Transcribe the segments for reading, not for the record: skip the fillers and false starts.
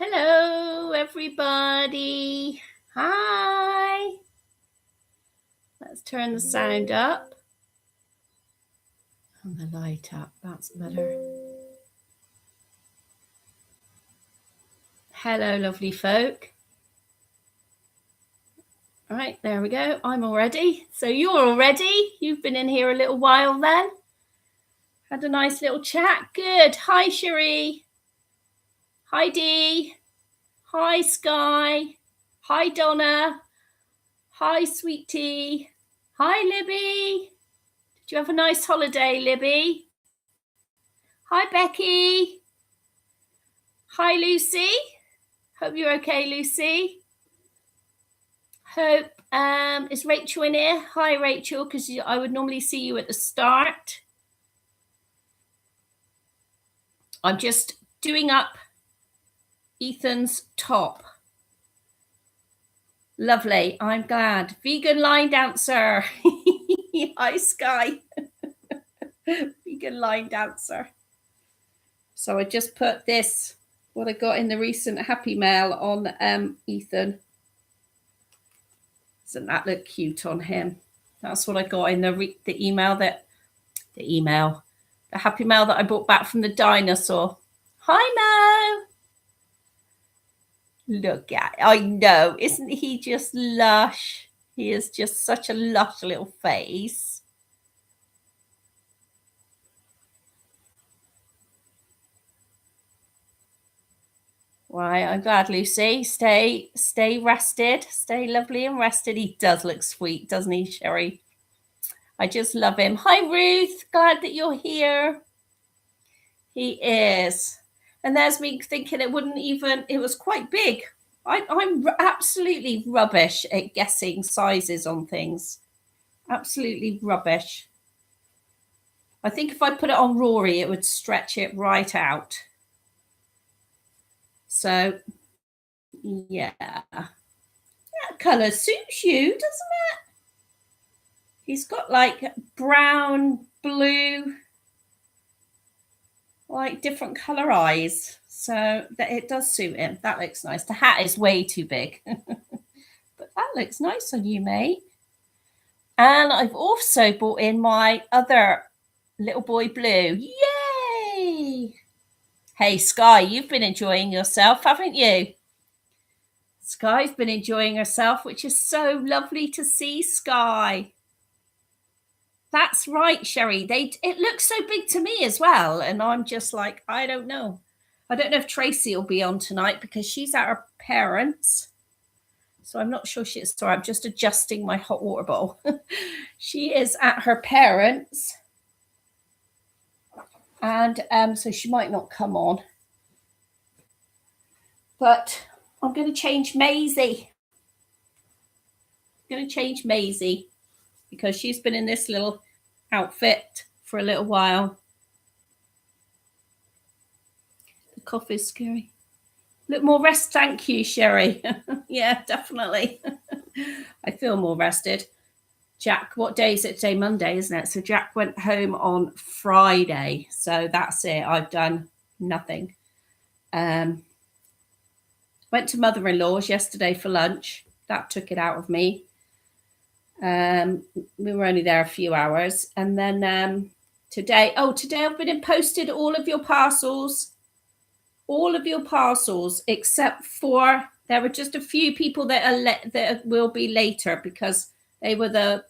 Hello, everybody. Hi. Let's turn the sound up and the light up. That's better. Hello, lovely folk. All right, there we go. I'm all ready. So you're all ready? You've been in here a little while then? Had a nice little chat? Good. Hi, Cherie. Hi, Dee. Hi, Sky. Hi, Donna. Hi, Sweetie. Hi, Libby. Did you have a nice holiday, Libby? Hi, Becky. Hi, Lucy. Hope you're okay, Lucy. Hope, is Rachel in here? Hi, Rachel, because I would normally see you at the start. I'm just doing up Ethan's top. Lovely. I'm glad. Vegan line dancer. Hi, Sky. Vegan line dancer. So I just put this, what I got in the recent Happy Mail on Ethan. Doesn't that look cute on him? That's what I got in the Happy Mail that I brought back from the dinosaur. Hi, Mo. Look at, I know, isn't he just lush? He is just such a lush little face. Right, I'm glad, Lucy. Stay rested. Stay lovely and rested. He does look sweet, doesn't he, Sherry? I just love him. Hi, Ruth. Glad that you're here. He is. And there's me thinking it was quite big. I'm absolutely rubbish at guessing sizes on things. Absolutely rubbish. I think if I put it on Rory, it would stretch it right out. So, yeah. That colour suits you, doesn't it? He's got like brown, blue, like different colour eyes. So that it does suit him. That looks nice. The hat is way too big. But that looks nice on you, mate. And I've also brought in my other little boy blue. Yay! Hey, Sky, you've been enjoying yourself, haven't you? Sky's been enjoying herself, which is so lovely to see, Sky. That's right, Sherry. It looks so big to me as well. And I'm just like, I don't know. I don't know if Tracy will be on tonight because she's at her parents'. So I'm not sure sorry, I'm just adjusting my hot water bowl. She is at her parents'. And so she might not come on. But I'm going to change Maisie. I'm going to change Maisie because she's been in this little outfit for a little while. The cough is scary. Look, more rest. Thank you, Sherry. Yeah, definitely. I feel more rested. Jack, what day is it today? Monday, isn't it? So Jack went home on Friday. So that's it. I've done nothing. Went to mother-in-law's yesterday for lunch. That took it out of me. We were only there a few hours. And then today I've been and posted all of your parcels. All of your parcels, except for there were just a few people that will be later because they were if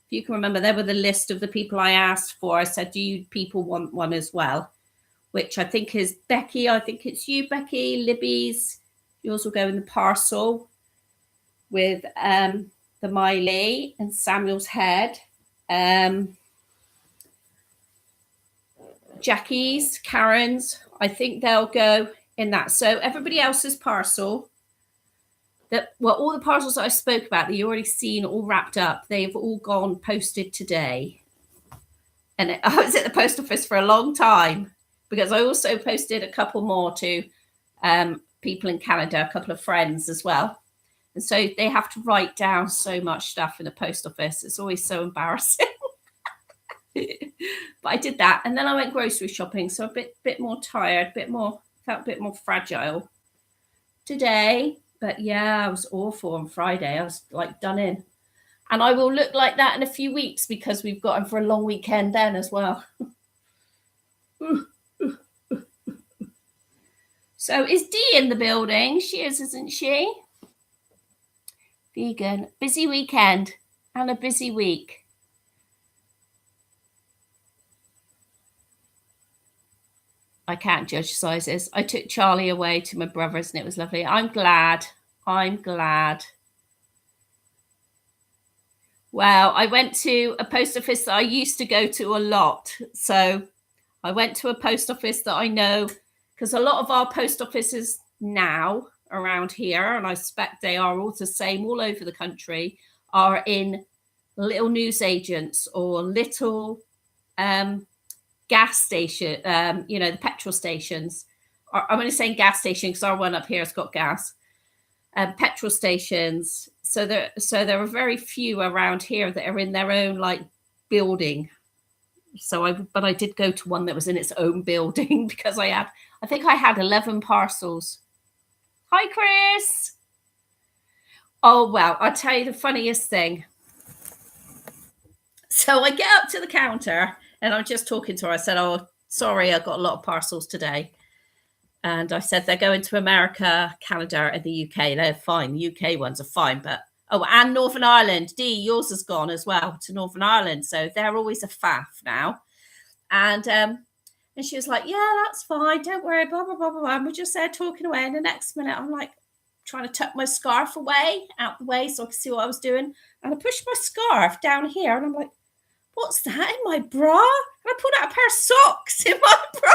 you can remember, they were the list of the people I asked for. I said, do you people want one as well? Which I think is Becky. I think it's you, Becky. Libby's. Yours will go in the parcel with the Miley and Samuel's head. Jackie's, Karen's, I think they'll go in that. So everybody else's parcel, all the parcels that I spoke about that you already seen all wrapped up, they've all gone posted today. And I was at the post office for a long time because I also posted a couple more to people in Canada, a couple of friends as well. And so they have to write down so much stuff in the post office. It's always so embarrassing. But I did that, and then I went grocery shopping, so a bit more tired, felt a bit more fragile. today. But yeah, I was awful on Friday. I was like done in. And I will look like that in a few weeks because we've got him for a long weekend then as well. So is Dee in the building? She is, isn't she? Vegan. Busy weekend and a busy week. I can't judge sizes. I took Charlie away to my brother's and it was lovely. I'm glad. Well, I went to a post office that I used to go to a lot. So I went to a post office that I know because a lot of our post offices now around here, and I suspect they are all the same all over the country, are in little newsagents or little gas station, the petrol stations. I'm only saying gas station because our one up here has got gas. Petrol stations. So there are very few around here that are in their own like building. But I did go to one that was in its own building because I think I had 11 parcels. Hi, Chris. Oh, well, I'll tell you the funniest thing. So I get up to the counter and I'm just talking to her. I said, oh, sorry, I got a lot of parcels today. And I said, they're going to America, Canada, and the UK. They're fine. The UK ones are fine. But, and Northern Ireland. Dee, yours has gone as well to Northern Ireland. So they're always a faff now. And she was like, yeah, that's fine. Don't worry, blah, blah, blah, blah. And we're just there talking away. And the next minute, I'm like trying to tuck my scarf out the way so I could see what I was doing. And I pushed my scarf down here. And I'm like, what's that in my bra? And I pulled out a pair of socks in my bra.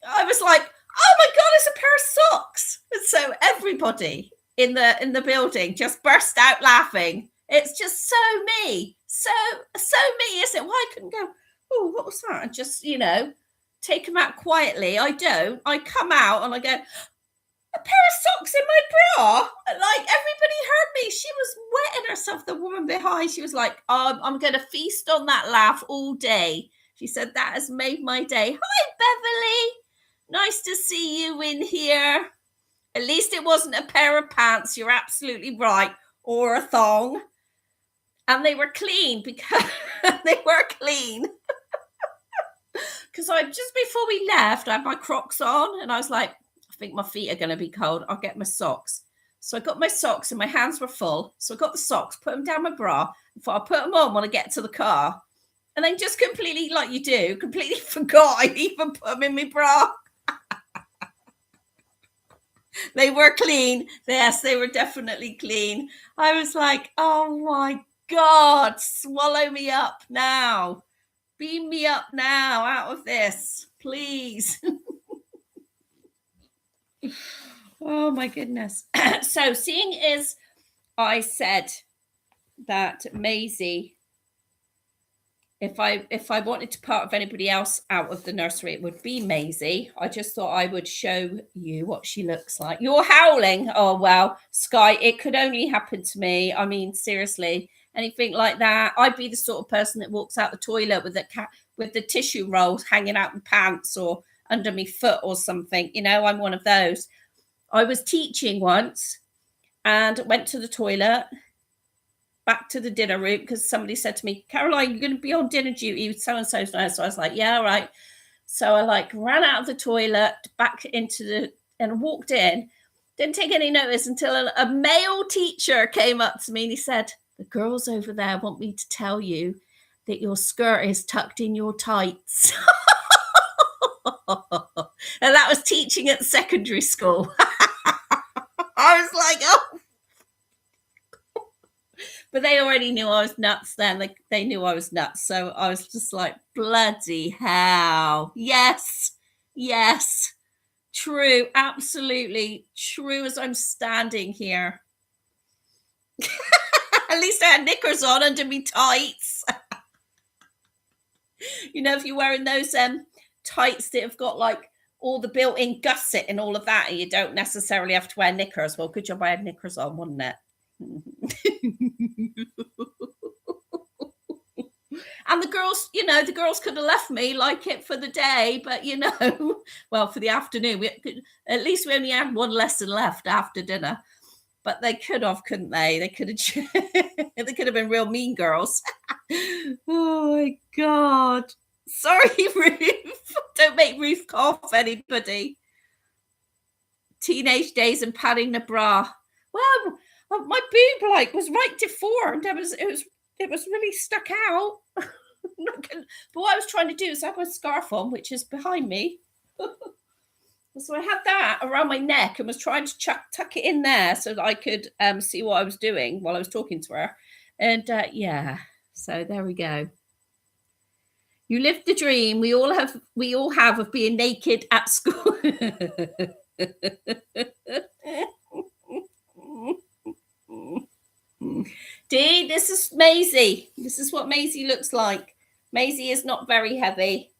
I was like, oh my God, it's a pair of socks. And so everybody in the building just burst out laughing. It's just so me. So me, isn't it? Why I couldn't go, oh, what was that? And just, take them out quietly. I don't. I come out and I go, a pair of socks in my bra. Like everybody heard me. She was wetting herself, the woman behind. She was like, I'm going to feast on that laugh all day. She said, that has made my day. Hi, Beverly. Nice to see you in here. At least it wasn't a pair of pants. You're absolutely right. Or a thong. And they were clean because they were clean. Because just before we left, I had my Crocs on. And I was like, I think my feet are going to be cold. I'll get my socks. So I got my socks and my hands were full. So I got the socks, put them down my bra. I thought I'll put them on when I get to the car. And then just completely, like you do, completely forgot I even put them in my bra. They were clean. Yes, they were definitely clean. I was like, oh my God, swallow me up now. Beam me up now out of this, please. Oh my goodness. So seeing as I said that Maisie, if I wanted to part of anybody else out of the nursery, it would be Maisie. I just thought I would show you what she looks like. You're howling. Oh, well, Sky, it could only happen to me. I mean, seriously, anything like that. I'd be the sort of person that walks out the toilet with the tissue rolls hanging out my pants or under my foot or something. I'm one of those. I was teaching once and went to the toilet, back to the dinner room, because somebody said to me, Caroline, you're going to be on dinner duty with so-and-so. So I was like, yeah, all right. So I ran out of the toilet, back and walked in. Didn't take any notice until a male teacher came up to me and he said, the girls over there want me to tell you that your skirt is tucked in your tights. And that was teaching at secondary school. I was like, oh. But they already knew I was nuts then. They knew I was nuts. So I was just like, bloody hell. Yes. True. Absolutely true as I'm standing here. At least I had knickers on under me tights. If you're wearing those tights that have got like all the built-in gusset and all of that, and you don't necessarily have to wear knickers. Well, good job I had knickers on, wasn't it? And the girls, the girls could have left me like it for the day, but well, for the afternoon, at least we only had one lesson left after dinner. But they could have, couldn't they? They could have, they could have been real mean girls. Oh my God. Sorry, Ruth. Don't make Ruth cough, anybody. Teenage days and padding the bra. Well, my boob was right deformed. It was really stuck out. But what I was trying to do is I have my scarf on, which is behind me. So I had that around my neck and was trying to tuck it in there so that I could see what I was doing while I was talking to her. And yeah, so there we go. You lived the dream we all have of being naked at school. Dee, this is Maisie. This is what Maisie looks like. Maisie is not very heavy.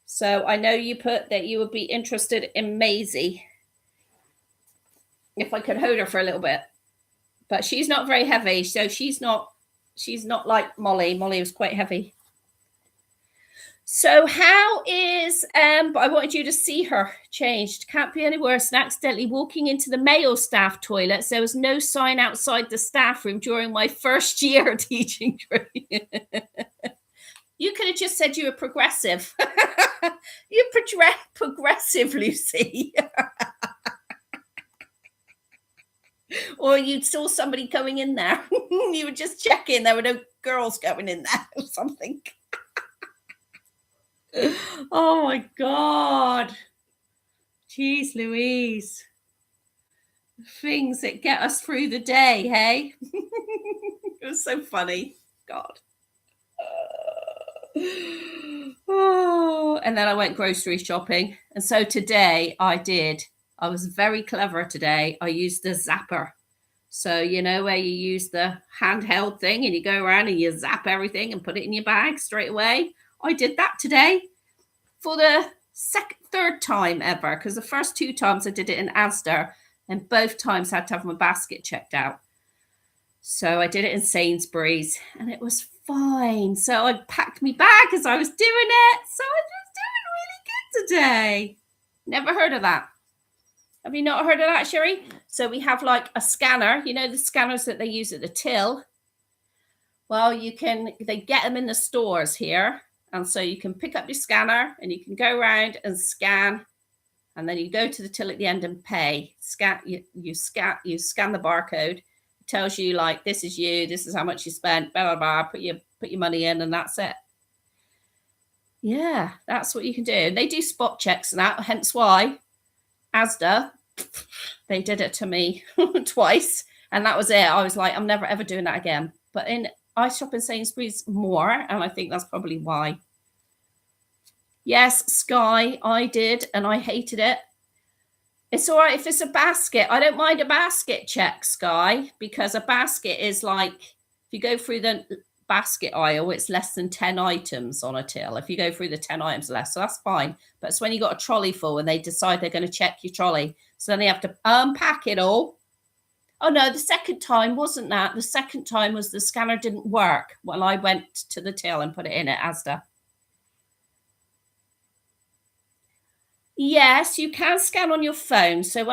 So I know you put that you would be interested in Maisie. If I could hold her for a little bit. But she's not very heavy, so she's not like Molly. Molly was quite heavy. So how is but I wanted you to see her changed. Can't be any worse than accidentally walking into the male staff toilets. There was no sign outside the staff room during my first year teaching training. You could have just said you were progressive. You're progressive, Lucy. Or you saw somebody going in there. You were just checking there were no girls going in there or something. Oh my God. Jeez Louise. Things that get us through the day, hey? It was so funny. God. Oh, and then I went grocery shopping. And so today I was very clever today. I used the zapper. So, where you use the handheld thing and you go around and you zap everything and put it in your bag straight away. I did that today for the third time ever, because the first 2 times I did it in Asda and both times I had to have my basket checked out. So I did it in Sainsbury's and it was fine. So I packed my bag as I was doing it. So I was doing really good today. Never heard of that. Have you not heard of that, Sherry? So we have like a scanner, the scanners that they use at the till. Well, they get them in the stores here. And so you can pick up your scanner and you can go around and scan. And then you go to the till at the end and pay. You scan the barcode. It tells you like, this is you, this is how much you spent, blah, blah, blah. Put your money in and that's it. Yeah, that's what you can do. And they do spot checks and that, hence why Asda, they did it to me twice. And that was it. I was like, I'm never ever doing that again. But I shop in Sainsbury's more, and I think that's probably why. Yes, Sky, I did, and I hated it. It's all right if it's a basket. I don't mind a basket check, Sky, because a basket is like, if you go through the basket aisle, it's less than 10 items on a till. If you go through the 10 items less, so that's fine. But it's when you got a trolley full and they decide they're going to check your trolley. So then they have to unpack it all. Oh, no, the second time wasn't that. The second time was the scanner didn't work when I went to the till and put it in at Asda. Yes, you can scan on your phone. So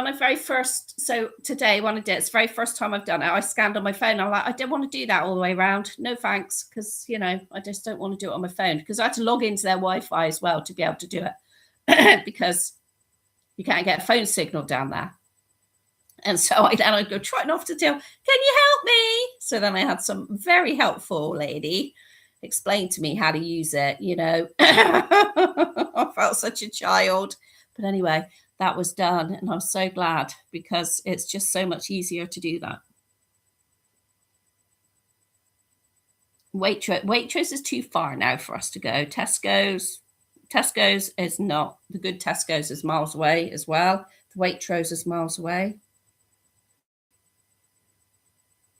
today when I did, it's the very first time I've done it, I scanned on my phone. I'm like, I don't want to do that all the way around. No, thanks. Because, I just don't want to do it on my phone because I had to log into their Wi-Fi as well to be able to do it because you can't get a phone signal down there. And so I'd go trotting off to tell, can you help me? So then I had some very helpful lady explain to me how to use it, I felt such a child. But anyway, that was done. And I was so glad because it's just so much easier to do that. Waitrose is too far now for us to go. Tesco's is not. The good Tesco's is miles away as well. The Waitrose is miles away.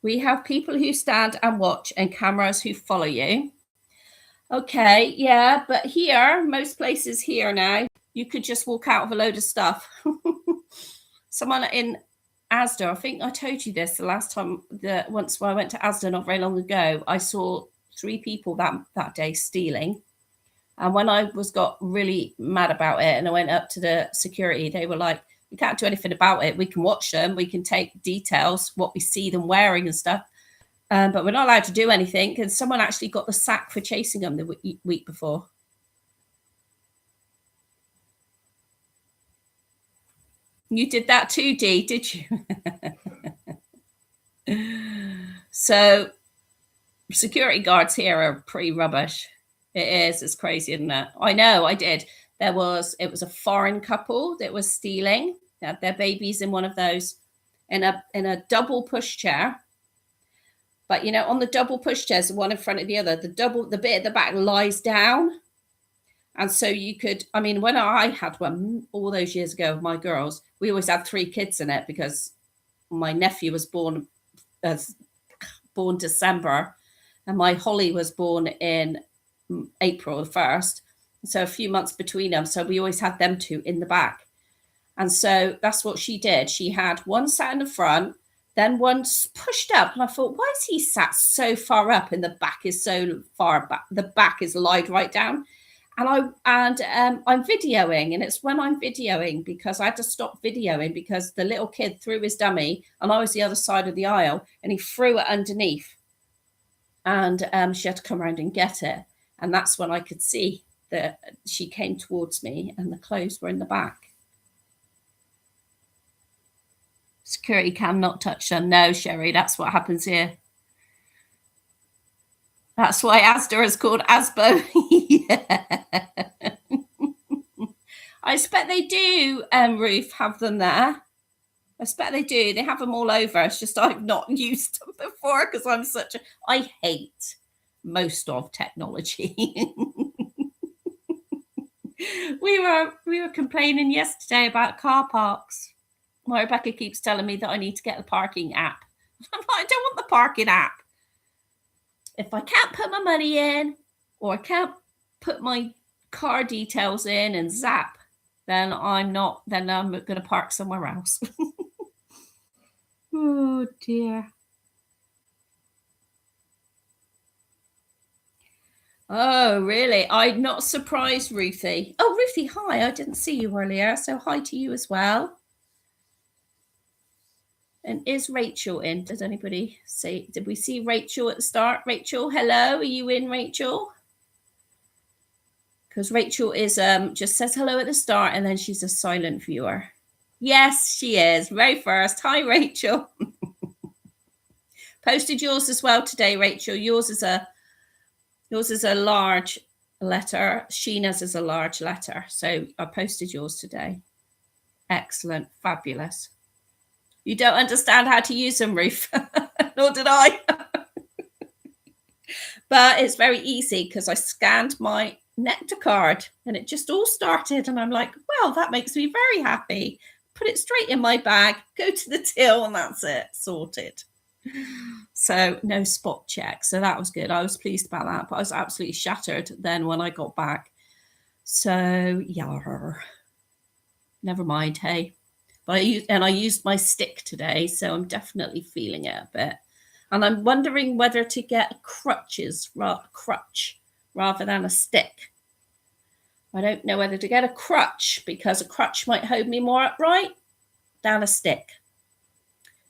We have people who stand and watch and cameras who follow you. Okay, yeah, but here, most places here now, you could just walk out with a load of stuff. Someone in Asda, I think I told you this the last time, once when I went to Asda not very long ago, I saw 3 people that day stealing. And when I got really mad about it and I went up to the security, they were like, we can't do anything about it. We can watch them. We can take details, what we see them wearing and stuff. But we're not allowed to do anything. And someone actually got the sack for chasing them the week before. You did that too, Dee, did you? So security guards here are pretty rubbish. It is. It's crazy, isn't it? I know. I did. It was a foreign couple that was stealing. They had their babies in one of those in a double pushchair. But you know, on the double pushchairs, one in front of the other, the bit at the back lies down. And so you could, I mean, when I had one all those years ago with my girls, we always had 3 kids in it because my nephew was born December and my Holly was born in April 1st. So a few months between them. So we always had them 2 in the back. And so that's what she did. She had one sat in the front, then one pushed up. And I thought, why is he sat so far up and the back is so far back? The back is lied right down. And I'm videoing, and it's when I'm videoing because I had to stop videoing because the little kid threw his dummy and I was the other side of the aisle and he threw it underneath. And she had to come around and get it. And that's when I could see that she came towards me and the clothes were in the back. Security cam not touch them. No, Sherry, that's what happens here. That's why Asda is called Asbo. Yeah. I expect they do, Ruth, have them there. I expect they do. They have them all over. It's just I've not used them before because I hate most of technology. We were complaining yesterday about car parks. My Rebecca keeps telling me that I need to get the parking app. I'm like, I don't want the parking app. If I can't put my money in or I can't put my car details in and zap, then I'm going to park somewhere else. Oh dear. Oh, really? I'm not surprised, Ruthie. Oh, Ruthie, hi. I didn't see you earlier, so hi to you as well. And is Rachel in? Does anybody say, did we see Rachel at the start? Rachel, hello. Are you in, Rachel? Because Rachel is just says hello at the start and then she's a silent viewer. Yes, she is. Very first. Hi, Rachel. Posted yours as well today, Rachel. Yours is a large letter. Sheena's is a large letter. So I posted yours today. Excellent. Fabulous. You don't understand how to use them, Ruth. Nor did I. But it's very easy because I scanned my Nectar card and it just all started. And I'm like, well, that makes me very happy. Put it straight in my bag, go to the till, and that's it. Sorted. So no spot check. So that was good. I was pleased about that. But I was absolutely shattered then when I got back. So, yeah. Never mind, hey. But I used my stick today, so I'm definitely feeling it a bit. And I'm wondering whether to get a crutch rather than a stick. I don't know whether to get a crutch because a crutch might hold me more upright than a stick.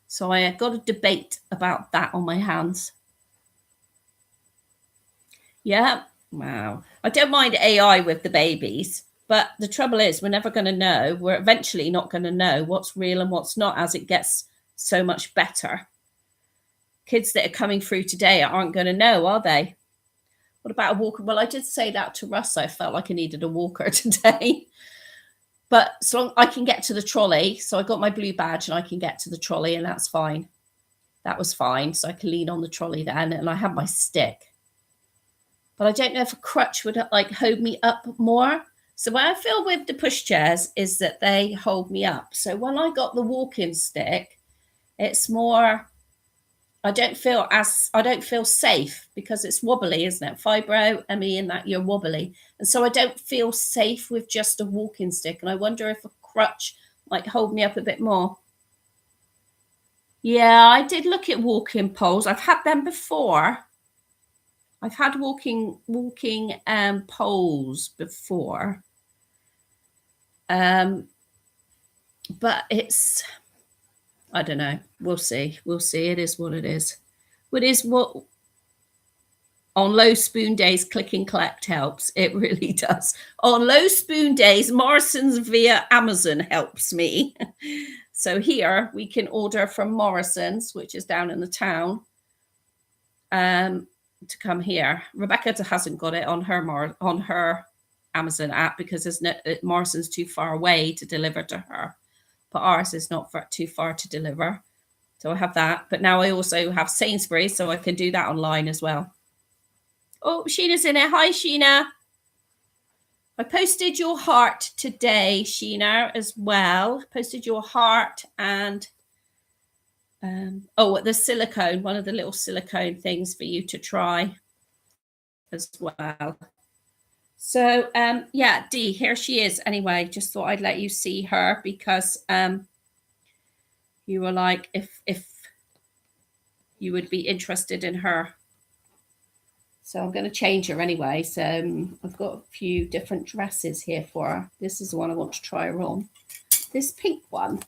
So I got a debate about that on my hands. Yeah, wow. I don't mind AI with the babies. But the trouble is, we're never going to know. We're eventually not going to know what's real and what's not as it gets so much better. Kids that are coming through today aren't going to know, are they? What about a walker? Well, I did say that to Russ. I felt like I needed a walker today. But so I can get to the trolley. So I got my blue badge and I can get to the trolley and that's fine. That was fine. So I can lean on the trolley then. And I have my stick. But I don't know if a crutch would hold me up more. So what I feel with the pushchairs is that they hold me up. So when I got the walking stick, it's more, I don't feel safe because it's wobbly, isn't it? Fibro, in that you're wobbly. And so I don't feel safe with just a walking stick. And I wonder if a crutch might hold me up a bit more. Yeah, I did look at walking poles. I've had them before. I've had walking poles before. But it's, I don't know. We'll see. We'll see. It is what it is. What is what on low spoon days, click and collect helps. It really does. On low spoon days, Morrison's via Amazon helps me. So here we can order from Morrison's, which is down in the town, to come here. Rebecca hasn't got it on her Amazon app because there's no, Morrison's too far away to deliver to her. But ours is not too far to deliver. So I have that. But now I also have Sainsbury's, so I can do that online as well. Oh, Sheena's in it. Hi, Sheena. I posted your heart today, Sheena, as well. Posted your heart and the silicone, one of the little silicone things for you to try as well. So yeah, Dee, here she is. Anyway, just thought I'd let you see her because you were like, if you would be interested in her. So I'm going to change her anyway. So I've got a few different dresses here for her. This is the one I want to try her on. This pink one.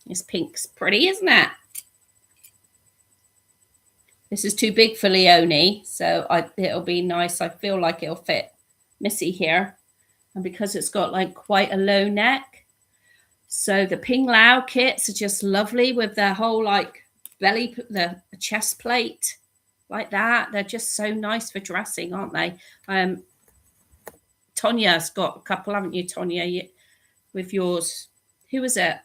This pink's pretty, isn't it? This is too big for Leonie, so it'll be nice. I feel like it'll fit Missy here. And because it's got like quite a low neck. So the Ping Lao kits are just lovely with their whole like belly, the chest plate like that. They're just so nice for dressing, aren't they? Tonya's got a couple, haven't you, Tonya, with yours? Who is it?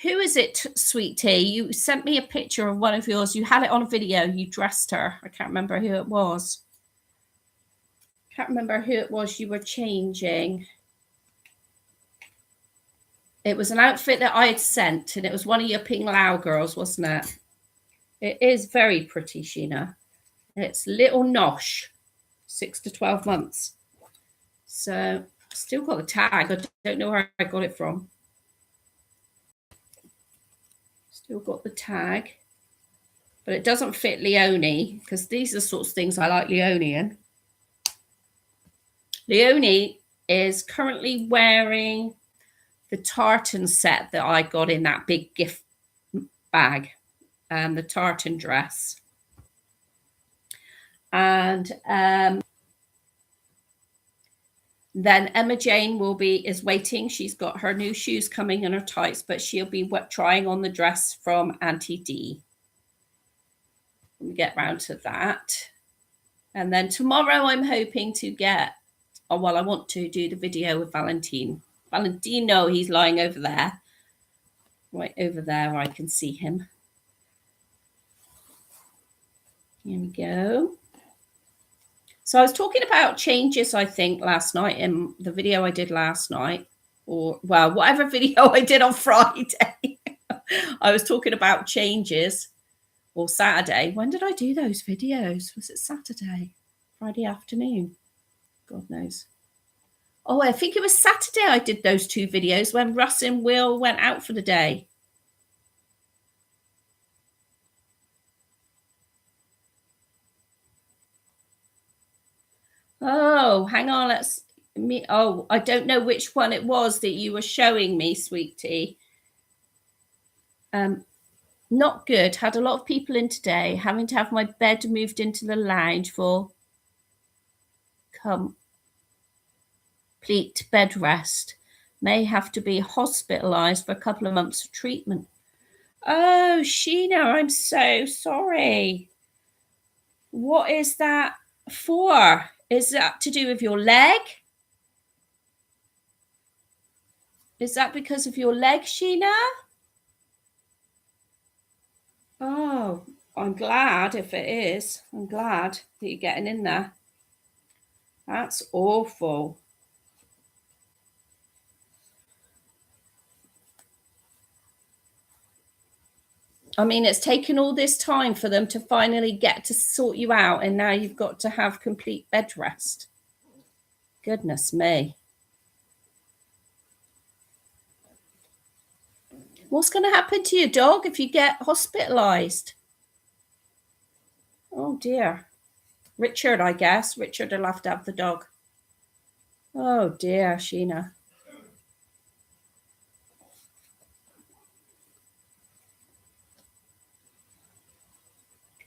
Who is it, Sweet Tea? You sent me a picture of one of yours. You had it on a video. You dressed her. I can't remember who it was. Can't remember who it was you were changing. It was an outfit that I had sent, and it was one of your Ping Lao girls, wasn't it? It is very pretty, Sheena. It's little Nosh, 6 to 12 months. So still got the tag. I don't know where I got it from. Still got the tag. But it doesn't fit Leonie, because these are the sorts of things I like Leonie in. Leonie is currently wearing the tartan set that I got in that big gift bag, the tartan dress. And then Emma Jane is waiting. She's got her new shoes coming and her tights, but she'll be trying on the dress from Auntie D. We'll get round to that. And then tomorrow I'm hoping to get, I want to do the video with Valentine. Valentino, he's lying over there. Right over there, I can see him. Here we go. So I was talking about changes, I think, last night in the video I did last night, or, well, whatever video I did on Friday. I was talking about changes, or Saturday. When did I do those videos? Was it Saturday? Friday afternoon? God knows. Oh, I think it was Saturday I did those two videos when Russ and Will went out for the day. Oh, hang on. I don't know which one it was that you were showing me, Sweetie. Not good. Had a lot of people in today. Having to have my bed moved into the lounge for complete bed rest. May have to be hospitalized for a couple of months of treatment. Oh, Sheena, I'm so sorry. What is that for? Is that to do with your leg? Is that because of your leg, Sheena? Oh, I'm glad if it is. I'm glad that you're getting in there. That's awful. I mean, it's taken all this time for them to finally get to sort you out, and now you've got to have complete bed rest. Goodness me. What's going to happen to your dog if you get hospitalized? Oh dear. Richard, I guess. Richard will have to have the dog. Oh dear, Sheena.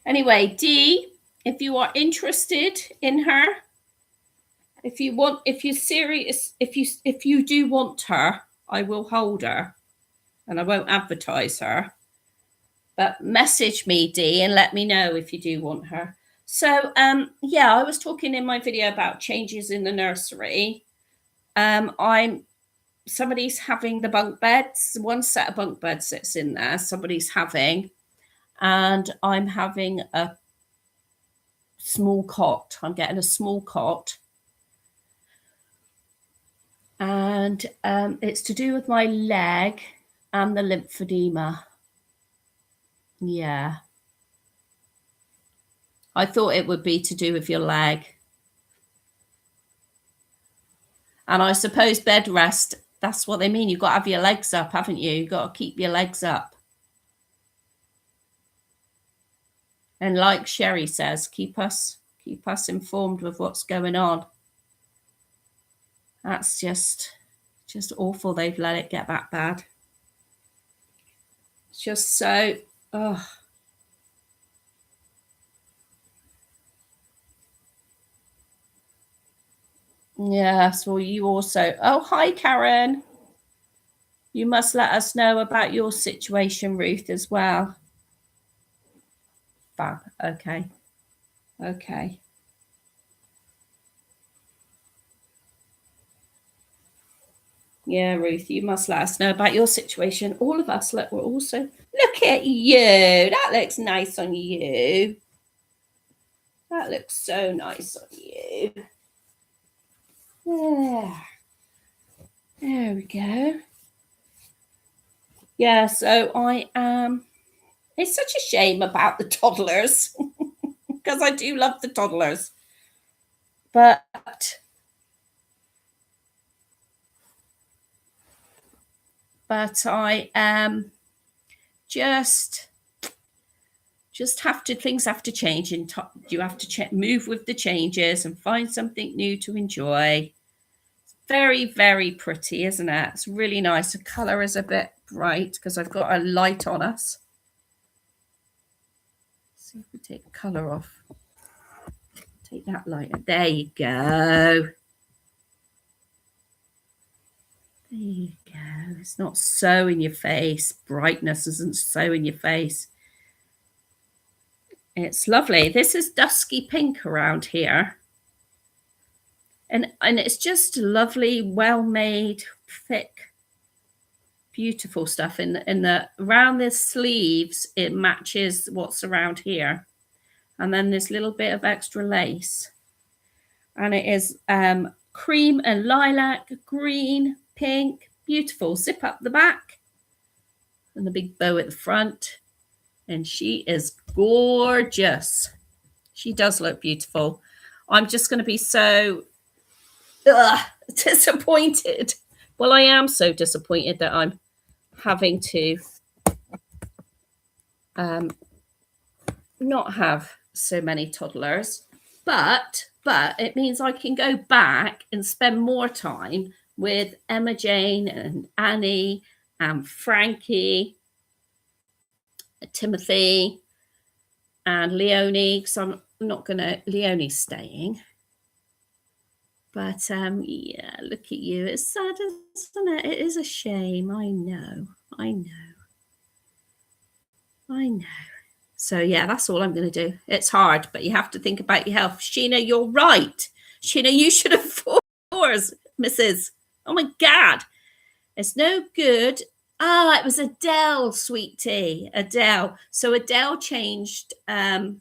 Anyway, Dee, if you are interested in her, if you're serious, if you do want her, I will hold her and I won't advertise her. But message me, Dee, and let me know if you do want her. So yeah, I was talking in my video about changes in the nursery. Somebody's having the bunk beds. One set of bunk beds sits in there. Somebody's having, and I'm having a small cot. I'm getting a small cot, and it's to do with my leg and the lymphedema. Yeah, I thought it would be to do with your leg. And I suppose bed rest, that's what they mean. You've got to have your legs up, haven't you? You've got to keep your legs up. And like Sherry says, keep us informed with what's going on. That's just awful. They've let it get that bad. It's just so, oh. Yes, well, you also, oh, hi, Karen. You must let us know about your situation, Ruth, as well. Fab. Okay. Okay. Yeah, Ruth, you must let us know about your situation. All of us, look, we're also, look at you. That looks nice on you. That looks so nice on you. There we go. Yeah, so I am, it's such a shame about the toddlers because I do love the toddlers. But I just have to, things have to change, and you have to move with the changes and find something new to enjoy. Very, very pretty, isn't it? It's really nice. The color is a bit bright because I've got a light on us. Let's see if we take the color off. Take that light. There you go. There you go. It's not so in your face. Brightness isn't so in your face. It's lovely. This is dusky pink around here. And it's just lovely, well-made, thick, beautiful stuff. In the around the sleeves, it matches what's around here. And then this little bit of extra lace. And it is cream and lilac, green, pink, beautiful. Zip up the back and the big bow at the front. And she is gorgeous. She does look beautiful. I'm just going to be so disappointed. Well, I am so disappointed that I'm having to not have so many toddlers, but it means I can go back and spend more time with Emma Jane and Annie and Frankie, Timothy and Leonie, because I'm not gonna, Leonie's staying. But yeah, look at you. It's sad, isn't it? It is a shame. I know. So yeah, that's all I'm going to do. It's hard, but you have to think about your health. Sheena, you're right. Sheena, you should have fours, Mrs. Oh my God. It's no good. Ah, it was Adele, sweet tea. Adele. So Adele changed, no,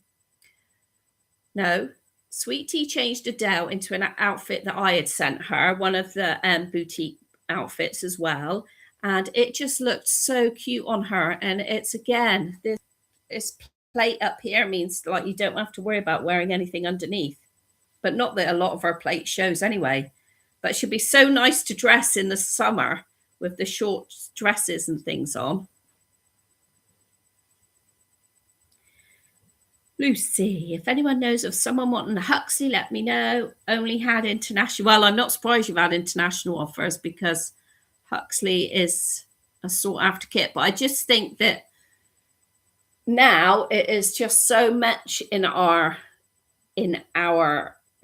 Sweet Tea changed Adele into an outfit that I had sent her, one of the boutique outfits as well. And it just looked so cute on her. And it's, again, this plate up here means like you don't have to worry about wearing anything underneath. But not that a lot of our plate shows anyway. But it should be so nice to dress in the summer with the short dresses and things on. Lucy, if anyone knows of someone wanting a Huxley, let me know. Only had international. Well, I'm not surprised you've had international offers because Huxley is a sought after kit. But I just think that now it is just so much in our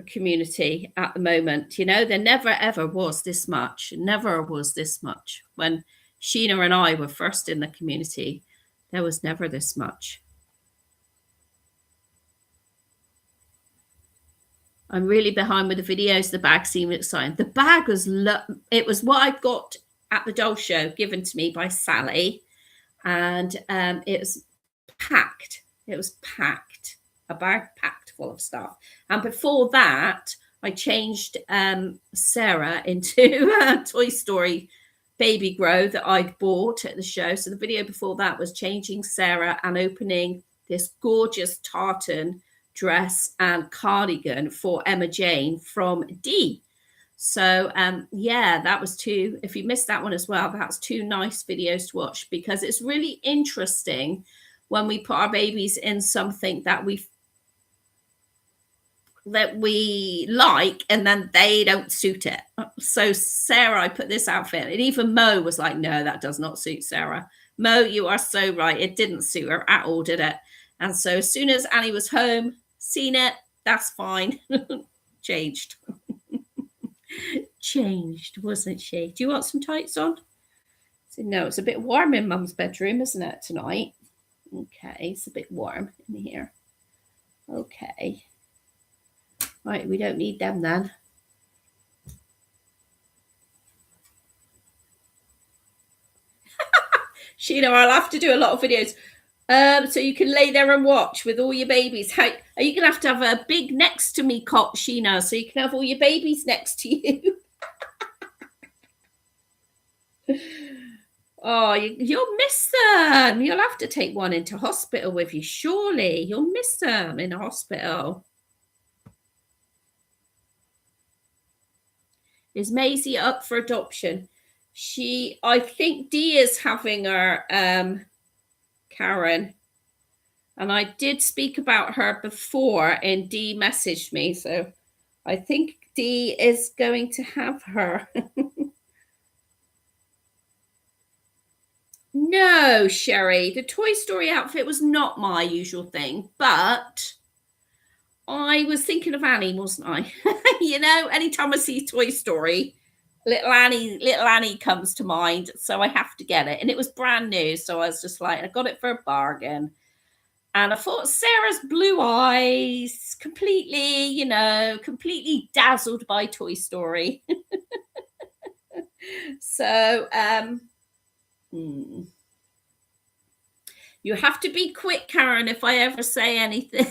community at the moment. You know, there never ever was this much. Never was this much. When Sheena and I were first in the community, there was never this much. I'm really behind with the videos. The bag seemed exciting. The bag was, it was what I got at the doll show given to me by Sally. And it was packed. It was packed. A bag packed full of stuff. And before that, I changed Sarah into a Toy Story Baby Grow that I'd bought at the show. So the video before that was changing Sarah and opening this gorgeous tartan dress and cardigan for Emma Jane from Dee. So yeah, that was two. If you missed that one as well, that's two nice videos to watch because it's really interesting when we put our babies in something that we like and then they don't suit it. So Sarah, I put this outfit and even Mo was like, no, that does not suit Sarah. Mo, you are so right. It didn't suit her at all, did it? And so as soon as Annie was home, seen it, that's fine. Changed. Changed, wasn't she? Do you want some tights on? So, no, it's a bit warm in Mum's bedroom, isn't it, tonight? Okay, it's a bit warm in here. Okay. Right, we don't need them then. Sheena, I'll have to do a lot of videos. So you can lay there and watch with all your babies. How are you gonna have to have a big next to me cot, Sheena, so you can have all your babies next to you? Oh, you'll miss them. You'll have to take one into hospital with you, surely. You'll miss them in a hospital. Is Maisie up for adoption? I think Dee is having her, Karen. And I did speak about her before and Dee messaged me. So I think Dee is going to have her. No, Sherry, the Toy Story outfit was not my usual thing, but I was thinking of Annie, wasn't I? You know, anytime I see Toy Story, little Annie comes to mind, so I have to get it. And it was brand new, so I was just like, I got it for a bargain. And I thought Sarah's blue eyes, completely dazzled by Toy Story. So, you have to be quick, Karen, if I ever say anything,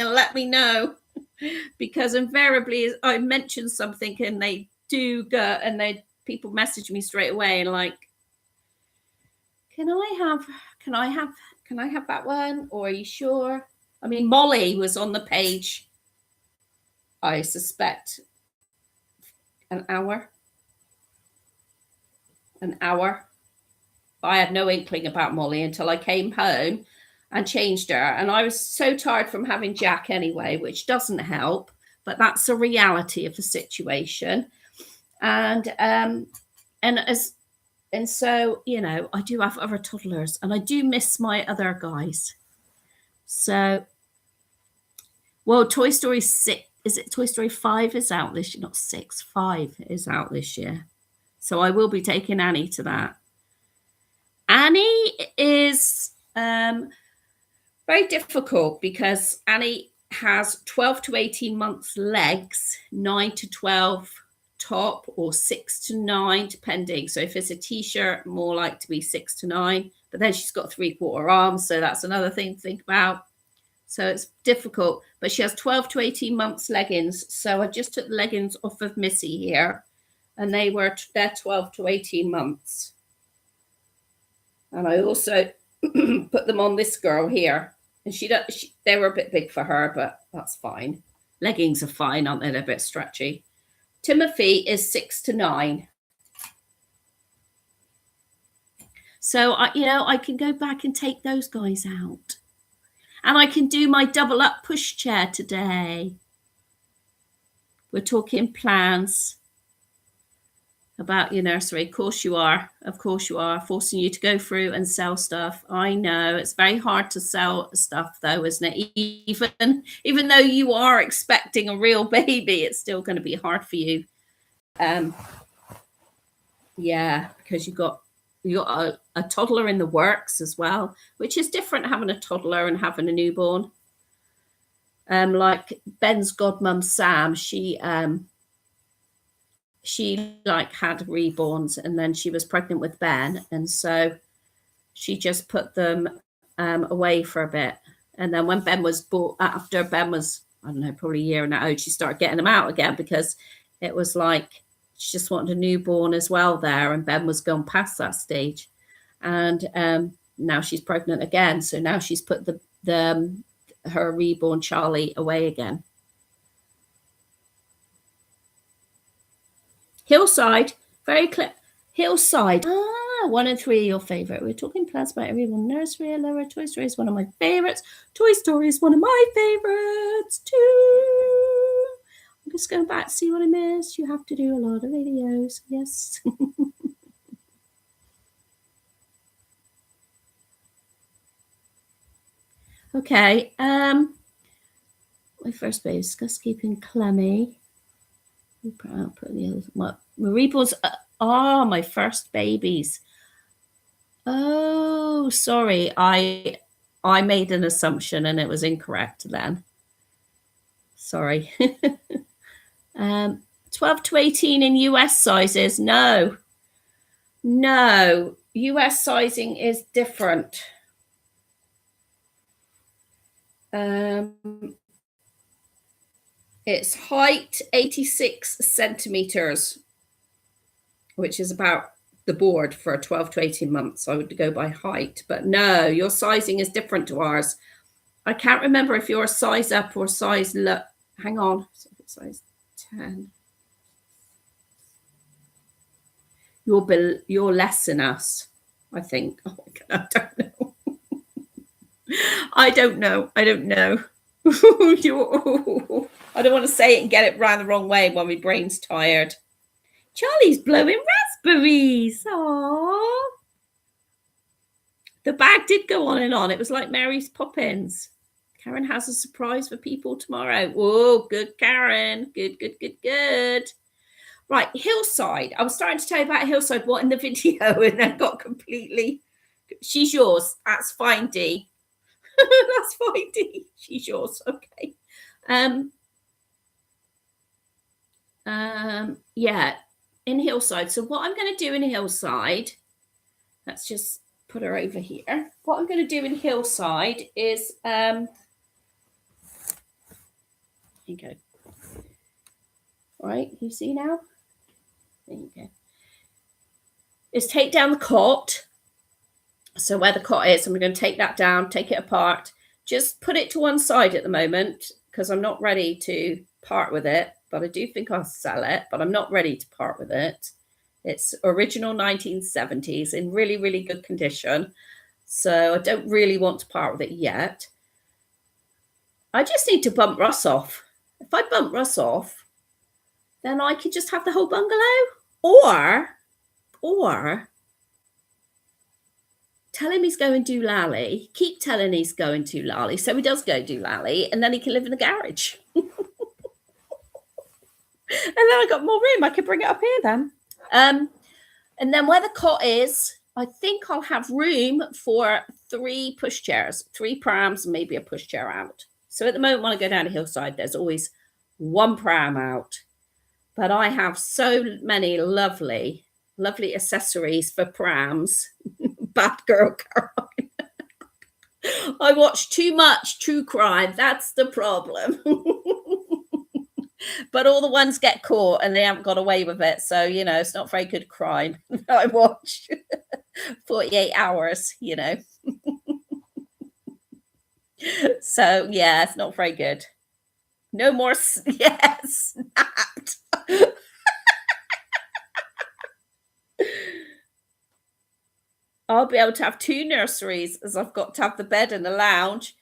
and let me know. Because invariably I mention something and they do go and people message me straight away and like, can I have that one? Or are you sure? I mean, Molly was on the page, I suspect, an hour. I had no inkling about Molly until I came home and changed her. And I was so tired from having Jack anyway, which doesn't help, but that's a reality of the situation. And so, you know, I do have other toddlers and I do miss my other guys. So, well, Toy Story 6, is it Toy Story 5 is out this year? Not 6, 5 is out this year. So I will be taking Annie to that. Annie is very difficult because Annie has 12 to 18 months legs, 9 to 12 top, or 6 to 9, depending. So if it's a t-shirt, more like to be 6 to 9. But then she's got 3/4 arms, so that's another thing to think about. So it's difficult. But she has 12 to 18 months leggings. So I just took the leggings off of Missy here, and they're 12 to 18 months. And I also put them on this girl here. And they were a bit big for her, but that's fine. Leggings are fine, aren't they? They're a bit stretchy. Timothy is 6 to 9. So, I can go back and take those guys out. And I can do my double up pushchair today. We're talking plans about your nursery. Of course you are. Of course you are. Forcing you to go through and sell stuff. I know. It's very hard to sell stuff though, isn't it? Even though you are expecting a real baby, it's still going to be hard for you. Yeah, because you've got a toddler in the works as well, which is different having a toddler and having a newborn. Like Ben's godmum Sam, she like had reborns and then she was pregnant with Ben, and so she just put them away for a bit, and then when Ben was born, after Ben was, I don't know, probably a year and a half old, she started getting them out again because it was like she just wanted a newborn as well there, and Ben was gone past that stage, and now she's pregnant again, so now she's put her reborn Charlie away again. Hillside, very clear. Hillside. 1 and 3 are your favorite. We're talking plans about everyone. Nursery, I love her. Toy Story is one of my favorites. Toy Story is one of my favorites too. I'm just going back to see what I missed. You have to do a lot of videos. Yes. Okay. My first baby, discuss keeping Clemmy. I'll put the others. What? Reborns are my first babies. Oh, sorry. I made an assumption and it was incorrect then. Sorry. 12 to 18 in US sizes. No. US sizing is different. It's height 86 centimeters, which is about the board for 12 to 18 months. I would go by height, but no, your sizing is different to ours. I can't remember if you're a size up or size low. Hang on, size 10. You're less than us, I think. Oh my God, I don't know. I don't know. I don't want to say it and get it round the wrong way when my brain's tired. Charlie's blowing raspberries. Aww. The bag did go on and on. It was like Mary's Poppins. Karen has a surprise for people tomorrow. Whoa, good, Karen. Good. Right, Hillside. I was starting to tell you about Hillside, what in the video, and then got completely... She's yours. That's fine, Dee. That's fine, Dee. She's yours. Okay. Yeah, in Hillside. So what I'm going to do in Hillside, let's just put her over here. What I'm going to do in Hillside is, here you go. All right, you see now? There you go. Is take down the cot. So where the cot is, I'm going to take that down, take it apart, just put it to one side at the moment because I'm not ready to part with it, but I do think I'll sell it, but I'm not ready to part with it. It's original 1970s in really, really good condition. So I don't really want to part with it yet. I just need to bump Russ off. If I bump Russ off, then I could just have the whole bungalow, or tell him he's going to Doolally. Keep telling he's going to Doolally, so he does go to Doolally, and then he can live in the garage. And then I got more room. I could bring it up here then. And then where the cot is, I think I'll have room for 3 pushchairs, 3 prams, and maybe a pushchair out. So at the moment, when I go down to Hillside, there's always 1 pram out. But I have so many lovely accessories for prams. Bad girl, Caroline. I watch too much true crime. That's the problem. But all the ones get caught and they haven't got away with it. So, you know, it's not very good crime. I watch 48 hours, you know. So, yeah, it's not very good. No more. Yes, snapped. I'll be able to have 2 nurseries as I've got to have the bed and the lounge.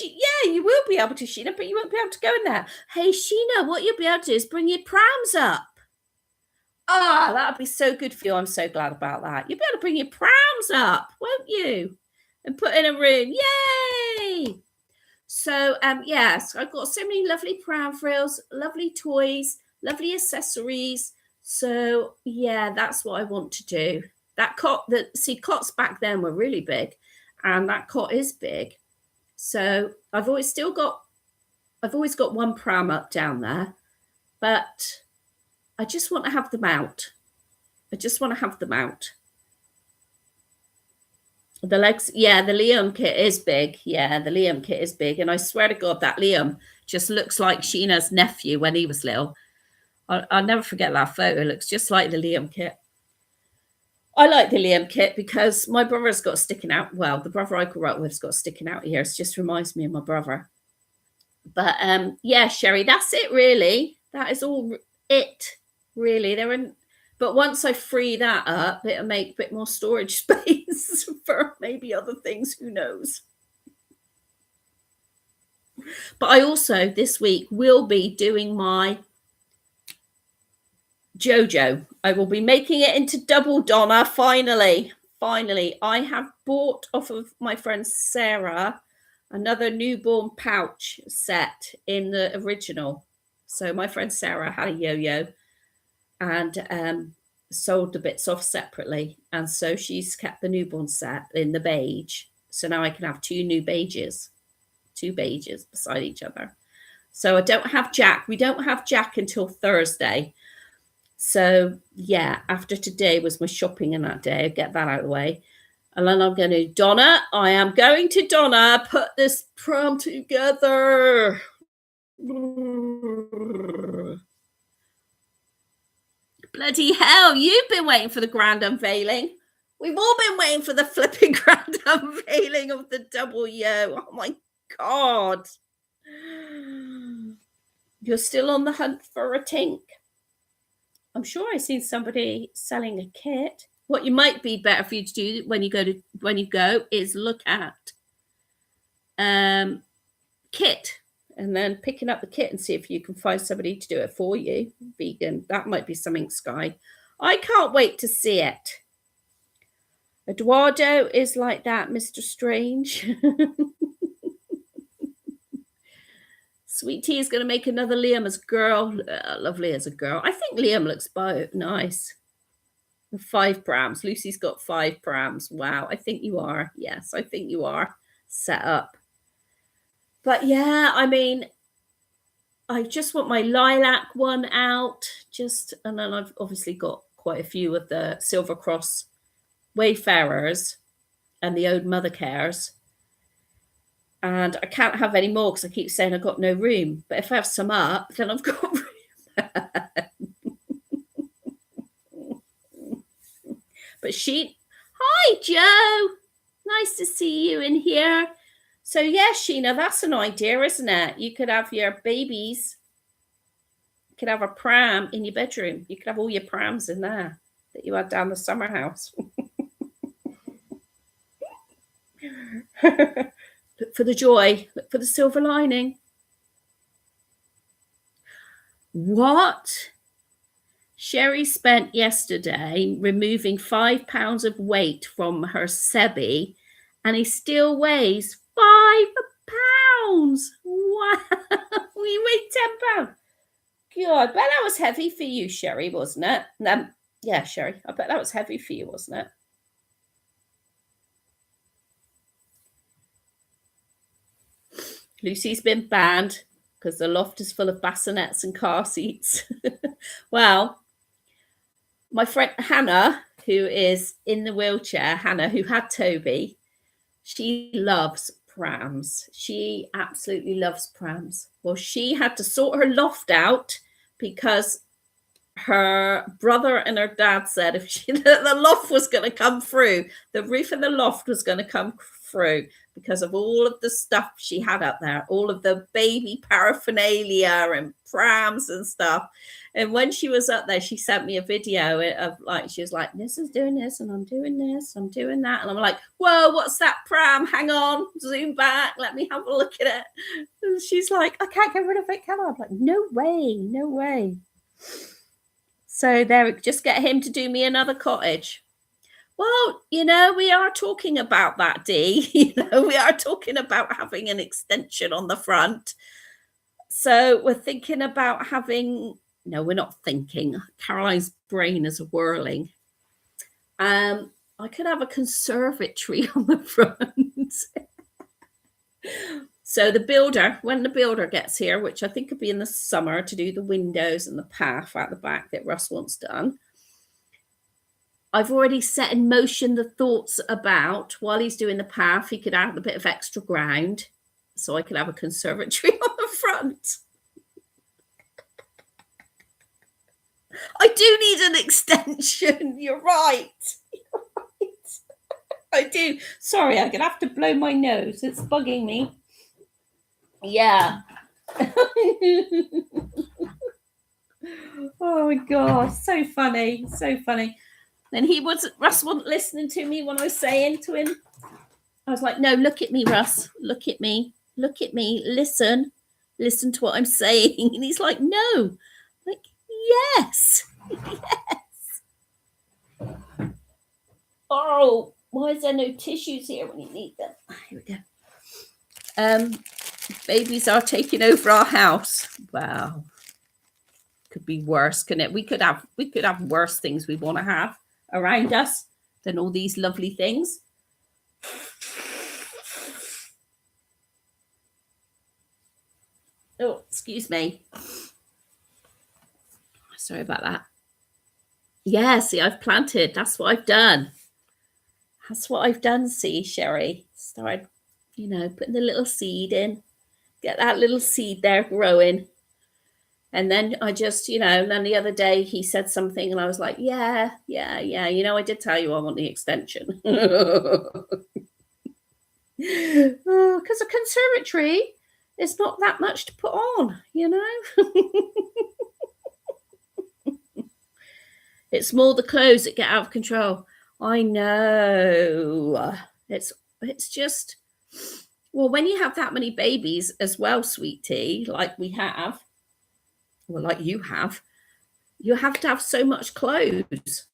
Yeah, you will be able to, Sheena, but you won't be able to go in there. Hey, Sheena, what you'll be able to do is bring your prams up. Ah, that would be so good for you. I'm so glad about that. You'll be able to bring your prams up, won't you? And put in a room. Yay! So, yes, I've got so many lovely pram frills, lovely toys, lovely accessories. So, yeah, that's what I want to do. That cot, cots back then were really big, and that cot is big. So I've always got one pram up down there, but I just want to have them out. The legs, yeah, the Liam kit is big. Yeah, the Liam kit is big. And I swear to God, that Liam just looks like Sheena's nephew when he was little. I'll never forget that photo. It looks just like the Liam kit. I like the Liam kit because my brother's got sticking out. Well, the brother I grew up with's got sticking out here. It just reminds me of my brother. But yeah, Sherry, that's it really. That is all it really. But once I free that up, it'll make a bit more storage space for maybe other things. Who knows? But I also this week will be doing my Jojo. I will be making it into double Donna. Finally, I have bought off of my friend Sarah another newborn pouch set in the original. So my friend Sarah had a yo-yo and sold the bits off separately, and so she's kept the newborn set in the beige. So now I can have two beiges beside each other. So I don't have Jack. We don't have Jack until Thursday. So yeah, after today was my shopping in that day. I'll get that out of the way. And then I'm going to Donna. I am going to Donna put this prom together. Bloody hell, you've been waiting for the grand unveiling. We've all been waiting for the flipping grand unveiling of the double yo. Oh my God. You're still on the hunt for a tink. I'm sure I've seen somebody selling a kit. What you might be better for you to do when you go is look at kit, and then picking up the kit and see if you can find somebody to do it for you. Vegan. That might be something, Sky. I can't wait to see it. Eduardo is like that, Mr. Strange. Sweet Tea is going to make another Liam as a girl. Lovely as a girl. I think Liam looks nice. 5 prams. Lucy's got 5 prams. Wow. I think you are. Yes, I think you are set up. But yeah, I mean, I just want my lilac one out. And then I've obviously got quite a few of the Silver Cross Wayfarers and the Old Mother Cares. And I can't have any more because I keep saying I've got no room. But if I have some up, then I've got room. But hi, Joe. Nice to see you in here. So, yeah, Sheena, that's an idea, isn't it? You could have your babies. You could have a pram in your bedroom. You could have all your prams in there that you had down the summer house. Look for the joy. Look for the silver lining. What? Sherry spent yesterday removing 5 pounds of weight from her Sebi, and he still weighs 5 pounds. Wow. We weighed 10 pounds. God, I bet that was heavy for you, Sherry, wasn't it? Yeah, Sherry, I bet that was heavy for you, wasn't it? Lucy's been banned because the loft is full of bassinets and car seats. Well, my friend Hannah, who is in the wheelchair, Hannah, who had Toby, she loves prams. She absolutely loves prams. Well, she had to sort her loft out because her brother and her dad said if the loft was going to come through, the roof of the loft was going to come through because of all of the stuff she had up there, all of the baby paraphernalia and prams and stuff. And when she was up there, she sent me a video of like, she was like, this is doing this and I'm doing this, I'm doing that. And I'm like, whoa, what's that pram? Hang on, zoom back, let me have a look at it. And she's like, I can't get rid of it, can I? I'm like, no way, no way. So there, just get him to do me another cottage. Well, we are talking about that, Dee. We are talking about having an extension on the front. So we're thinking about having, no, we're not thinking. Caroline's brain is whirling. I could have a conservatory on the front. So when the builder gets here, which I think could be in the summer to do the windows and the path out the back that Russ wants done, I've already set in motion the thoughts about while he's doing the path, he could add a bit of extra ground so I could have a conservatory on the front. I do need an extension. You're right. I do. Sorry, I'm going to have to blow my nose. It's bugging me. Yeah. Oh my God. So funny. So funny. And Russ wasn't listening to me when I was saying to him. I was like, no, look at me, Russ. Look at me. Look at me. Listen to what I'm saying. And he's like, no. I'm like, yes. Yes. Oh, why is there no tissues here when you need them? Here we go. Babies are taking over our house. Wow. Could be worse, couldn't it? We could have worse things we want to have around us than all these lovely things. Oh, excuse me. Sorry about that. Yeah, see, I've planted. That's what I've done. That's what I've done, see, Sherry. Started, putting the little seed in. Get that little seed there growing. And then I just, and then the other day he said something and I was like, yeah. I did tell you I want the extension. Because a conservatory is not that much to put on, It's more the clothes that get out of control. I know. It's just, well, when you have that many babies as well, sweetie, like we have, well, like you have to have so much clothes.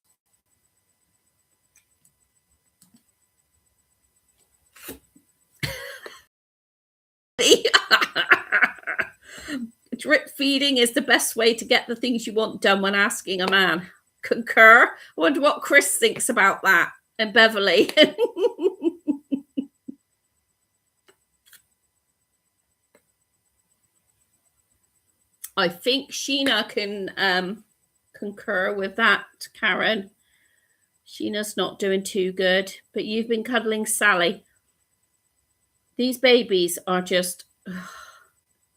Drip feeding is the best way to get the things you want done when asking a man. Concur. I wonder what Chris thinks about that, and Beverly. I think Sheena can concur with that, Karen. Sheena's not doing too good, but you've been cuddling Sally. These babies are just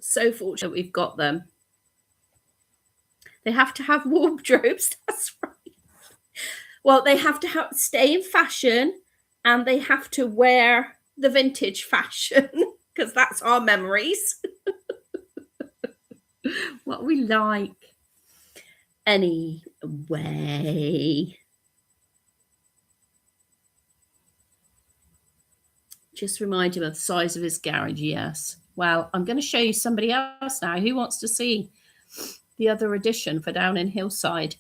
so fortunate we've got them. They have to have wardrobes. That's right. Well, they have to stay in fashion and they have to wear the vintage fashion because that's our memories. What we like. Anyway. Just remind him of the size of his garage, yes. Well, I'm going to show you somebody else now. Who wants to see the other edition for down in Hillside?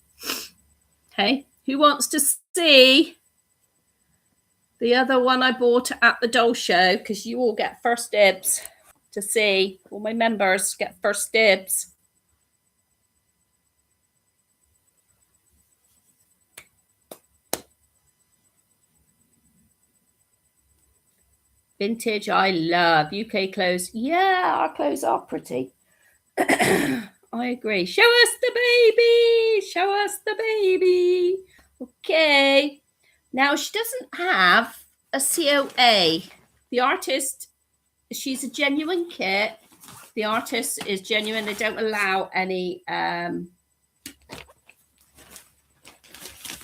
Okay, who wants to see the other one I bought at the doll show? Because you all get first dibs to see. All my members get first dibs. Vintage, I love. UK clothes. Yeah, our clothes are pretty. I agree. Show us the baby. Show us the baby. Okay. Now, she doesn't have a COA. The artist, she's a genuine kit. The artist is genuine. They don't allow any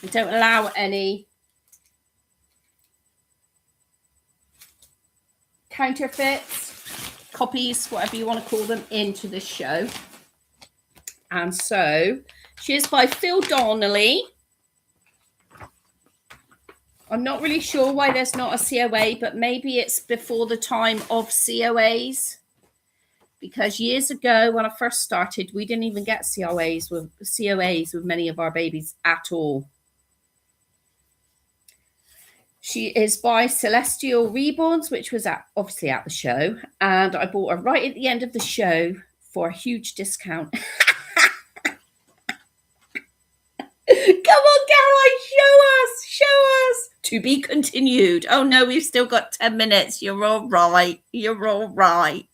We don't allow any counterfeits, copies, whatever you want to call them, into the show. And so she is by Phil Donnelly. I'm not really sure why there's not a COA, but maybe it's before the time of COAs. Because years ago, when I first started, we didn't even get COAs with many of our babies at all. She is by Celestial Reborns, which was obviously at the show. And I bought her right at the end of the show for a huge discount. Come on, Caroline, show us. To be continued. Oh, no, we've still got 10 minutes. You're all right. You're all right.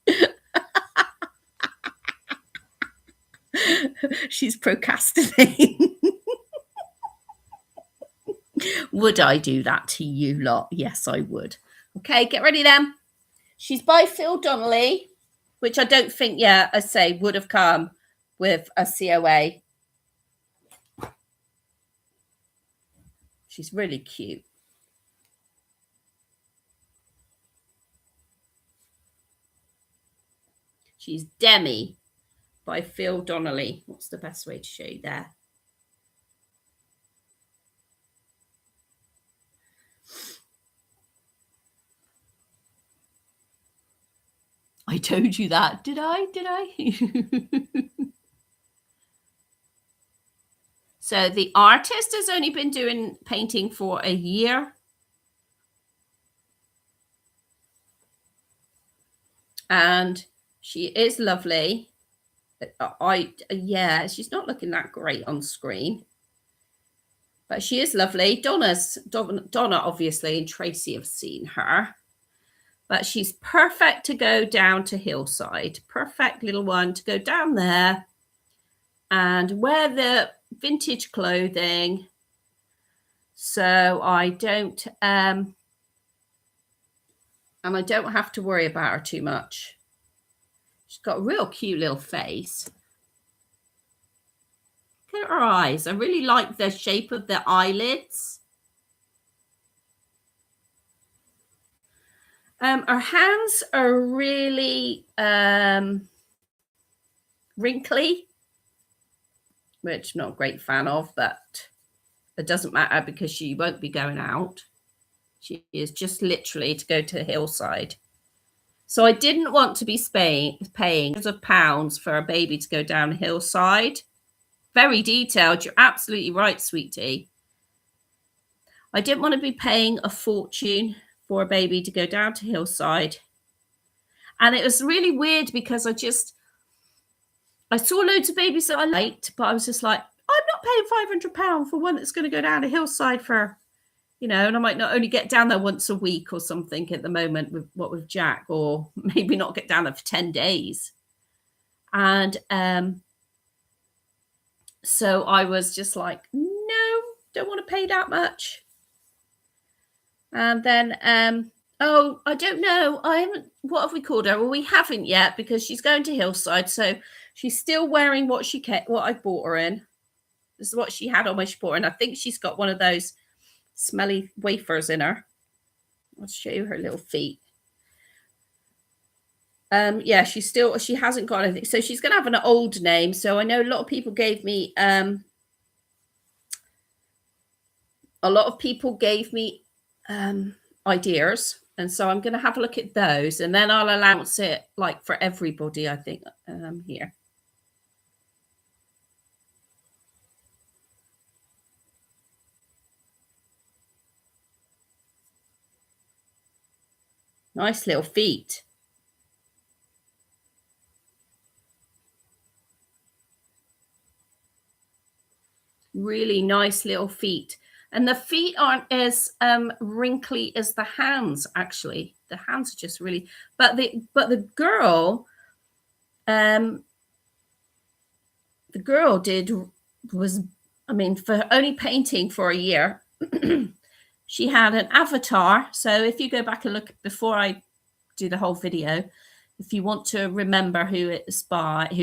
She's procrastinating. Would I do that to you lot? Yes, I would. Okay, get ready then. She's by Phil Donnelly, which I don't think, I say, would have come with a COA. She's really cute. She's Demi by Phil Donnelly. What's the best way to show you there? I told you that, did I? So the artist has only been doing painting for a year. And she is lovely. She's not looking that great on screen. But she is lovely. Donna, obviously, and Tracy have seen her. But she's perfect to go down to Hillside. Perfect little one to go down there and wear the vintage clothing. So I don't, and I don't have to worry about her too much. She's got a real cute little face. Look at her eyes. I really like the shape of the eyelids. Her hands are really wrinkly, which I'm not a great fan of, but it doesn't matter because she won't be going out. She is just literally to go to Hillside. So I didn't want to be paying hundreds of pounds for a baby to go down Hillside. Very detailed. You're absolutely right, sweetie. I didn't want to be paying a fortune for a baby to go down to Hillside. And it was really weird because I saw loads of babies that I liked, but I was just like, I'm not paying £500 for one that's going to go down to Hillside for, and I might not only get down there once a week or something at the moment with Jack, or maybe not get down there for 10 days. And so I was just like, no, don't want to pay that much. And then, I don't know. What have we called her? Well, we haven't yet because she's going to Hillside. So she's still wearing what I bought her in. This is what she had on when she bought her. And I think she's got one of those smelly wafers in her. I'll show you her little feet. She hasn't got anything. So she's going to have an old name. So I know a lot of people gave me, ideas, and so I'm going to have a look at those, and then I'll announce it like for everybody, I think, here. Nice little feet. Really nice little feet. And the feet aren't as wrinkly as the hands, actually. The hands are just really, but the girl for only painting for a year, she had an avatar. So if you go back and look before I do the whole video, if you want to remember who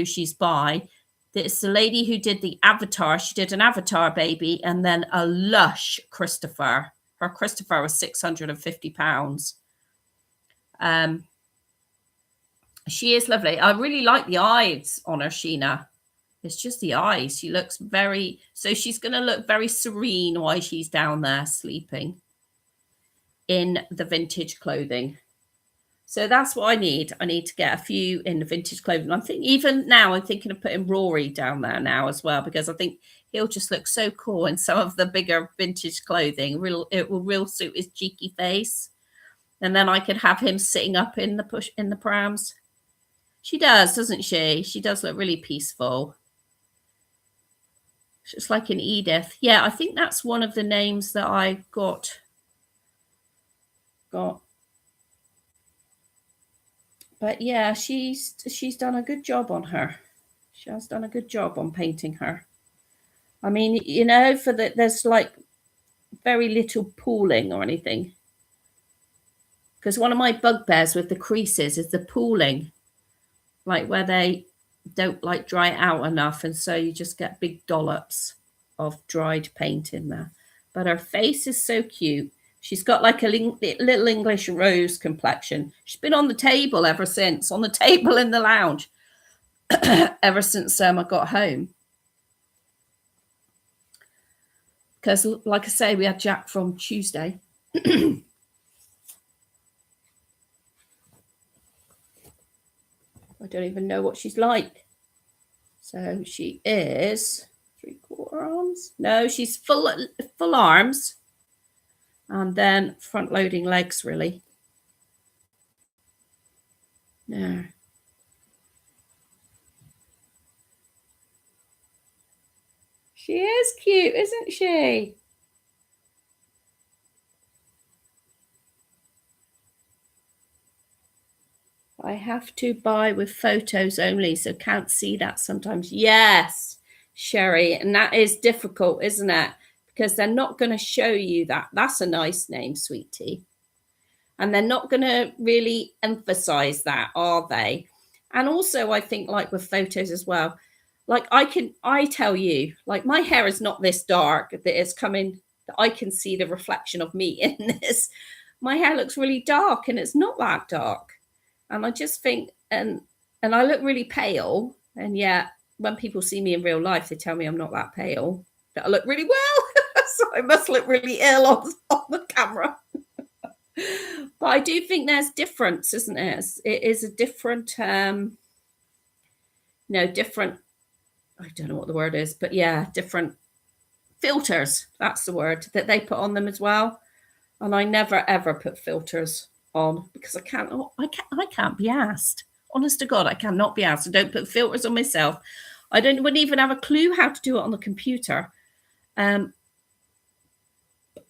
she's by, It's the lady who did the Avatar. She did an Avatar baby and then a Lush Christopher. Her Christopher was £650. She is lovely. I really like the eyes on her, Sheena. It's just the eyes. She looks very... So she's going to look very serene while she's down there sleeping in the vintage clothing. So that's what I need. I need to get a few in the vintage clothing. I think even now I'm thinking of putting Rory down there now as well, because I think he'll just look so cool in some of the bigger vintage clothing. It will real suit his cheeky face. And then I could have him sitting up in the prams. She does, doesn't she? She does look really peaceful. Just like in Edith. Yeah, I think that's one of the names that I got. But yeah, she's done a good job on her. She has done a good job on painting her. I mean, you know, there's like very little pooling or anything. Because one of my bugbears with the creases is the pooling, like where they don't like dry it out enough, and so you just get big dollops of dried paint in there. But her face is so cute. She's got like a little English rose complexion. She's been on the table ever since, on the table in the lounge, ever since I got home. Because, like I say, we had Jack from Tuesday. I don't even know what she's like. So she is 3/4 arms. No, she's full arms. And then front loading legs, really. No. She is cute, isn't she? I have to buy with photos only, so can't see that sometimes. Yes, Sherry, and that is difficult, isn't it? Because they're not going to show you that. That's a nice name, Sweetie. And they're not going to really emphasize that, are they? And also, I think, like with photos as well, like I tell you, like my hair is not this dark, that it's coming, that I can see the reflection of me in this. My hair looks really dark and it's not that dark. And I just think, and I look really pale. And yet when people see me in real life, they tell me I'm not that pale, that I look really well. So I must look really ill on the camera. But I do think there's difference, isn't it? It is a different, different, I don't know what the word is, but yeah, different filters. That's the word that they put on them as well. And I never, ever put filters on because I can't be asked. Honest to God, I cannot be asked. I don't put filters on myself. Wouldn't even have a clue how to do it on the computer.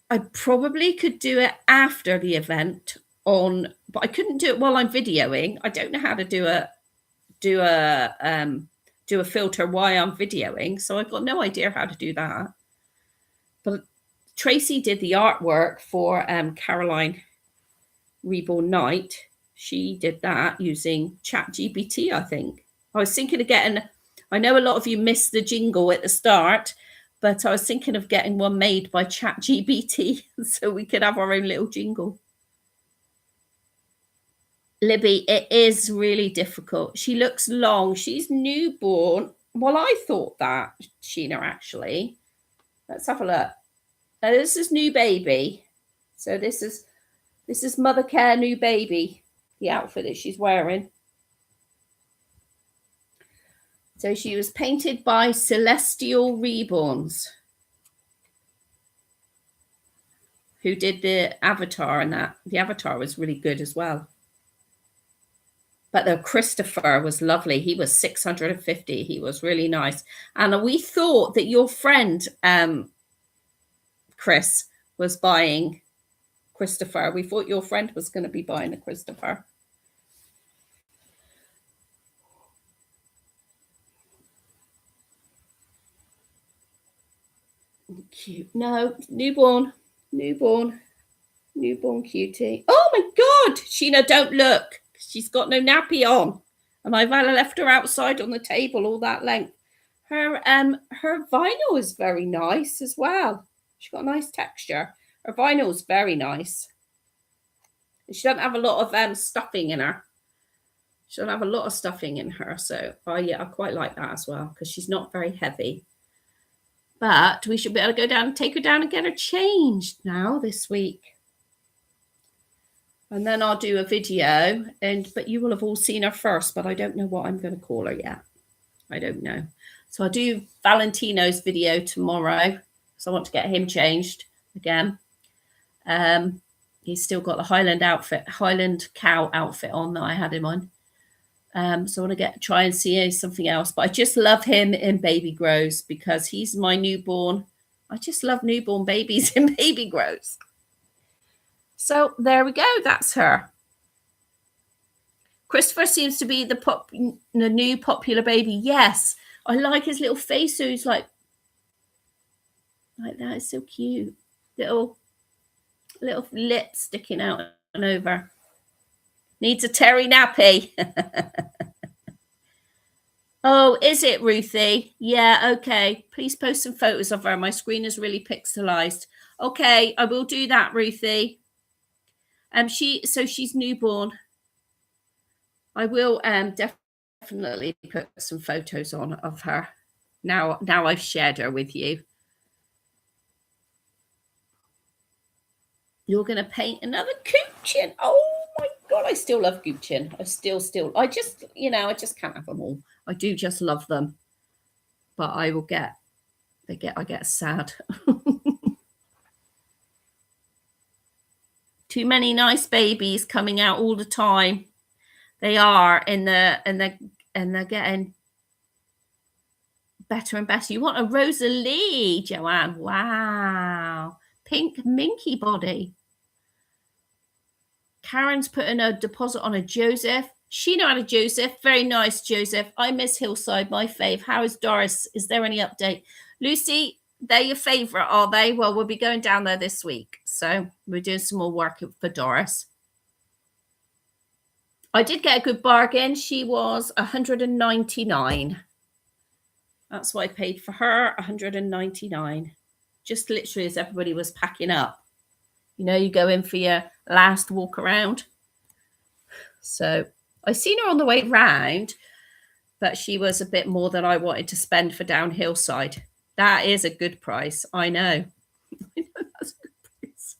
I probably could do it after the event but I couldn't do it while I'm videoing. I don't know how to do a filter while I'm videoing, so I've got no idea how to do that. But Tracy did the artwork for Caroline Reborn Night. She did that using ChatGPT, I think. I was thinking of getting, I know a lot of you missed the jingle at the start, but I was thinking of getting one made by ChatGPT so we could have our own little jingle. Libby, it is really difficult. She looks long. She's newborn. Well, I thought that, Sheena, actually. Let's have a look. Now, this is new baby. So this is Mother Care new baby, the outfit that she's wearing. So she was painted by Celestial Reborns, who did the Avatar, and that the Avatar was really good as well. But the Christopher was lovely. He was 650. He was really nice. And we thought that your friend, Chris, was buying Christopher. We thought your friend was going to be buying a Christopher. Cute. No, newborn cutie. Oh my God, Sheena, don't look. She's got no nappy on, and I've left her outside on the table all that length. Her vinyl is very nice as well. She's got a nice texture. Her vinyl is very nice. She doesn't have a lot of stuffing in her. She doesn't have a lot of stuffing in her. So yeah, I quite like that as well because she's not very heavy. But we should be able to go down and take her down and get her changed now this week. And then I'll do a video, but you will have all seen her first, but I don't know what I'm going to call her yet. I don't know. So I'll do Valentino's video tomorrow. So I want to get him changed again. He's still got the Highland cow outfit on that I had him on. So I want to try and see something else. But I just love him in baby grows because he's my newborn. I just love newborn babies in baby grows. So there we go. That's her. Christopher seems to be the new popular baby. Yes, I like his little face. So he's like that. It's so cute. Little lip sticking out and over. Needs a Terry nappy. Oh, is it, Ruthie? Yeah, okay. Please post some photos of her. My screen is really pixelized. Okay, I will do that, Ruthie. She's newborn. I will definitely put some photos on of her. Now I've shared her with you. You're going to paint another Gucci. Oh my God, I still love Gucci. I just can't have them all. I do just love them. But I get sad. Too many nice babies coming out all the time. They are, and they're getting better and better. You want a Rosalie, Joanne? Wow, pink minky body. Karen's putting a deposit on a Joseph. She had a Joseph. Very nice, Joseph. I miss Hillside, my fave. How is Doris? Is there any update? Lucy, they're your favorite, are they? Well, we'll be going down there this week. So we're doing some more work for Doris. I did get a good bargain. She was $199. That's what I paid for her, $199. Just literally as everybody was packing up. You go in for your last walk around. So I seen her on the way round, but she was a bit more than I wanted to spend for down Hillside. That is a good price. I know. That's a good price.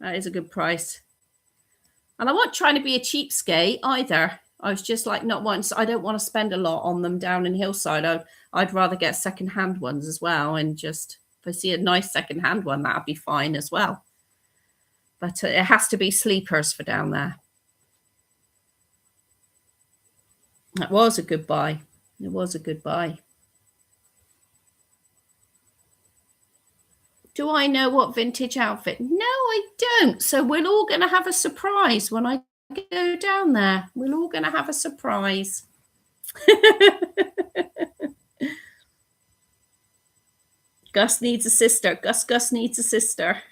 That is a good price. And I wasn't trying to be a cheapskate either. I was just like not once. I don't want to spend a lot on them down in Hillside. I'd rather get secondhand ones as well. And just if I see a nice secondhand one, that'd be fine as well. But it has to be sleepers for down there. That was a good buy. It was a good buy. Do I know what vintage outfit? No, I don't. So we're all going to have a surprise when I go down there. We're all going to have a surprise. Gus needs a sister. Gus needs a sister.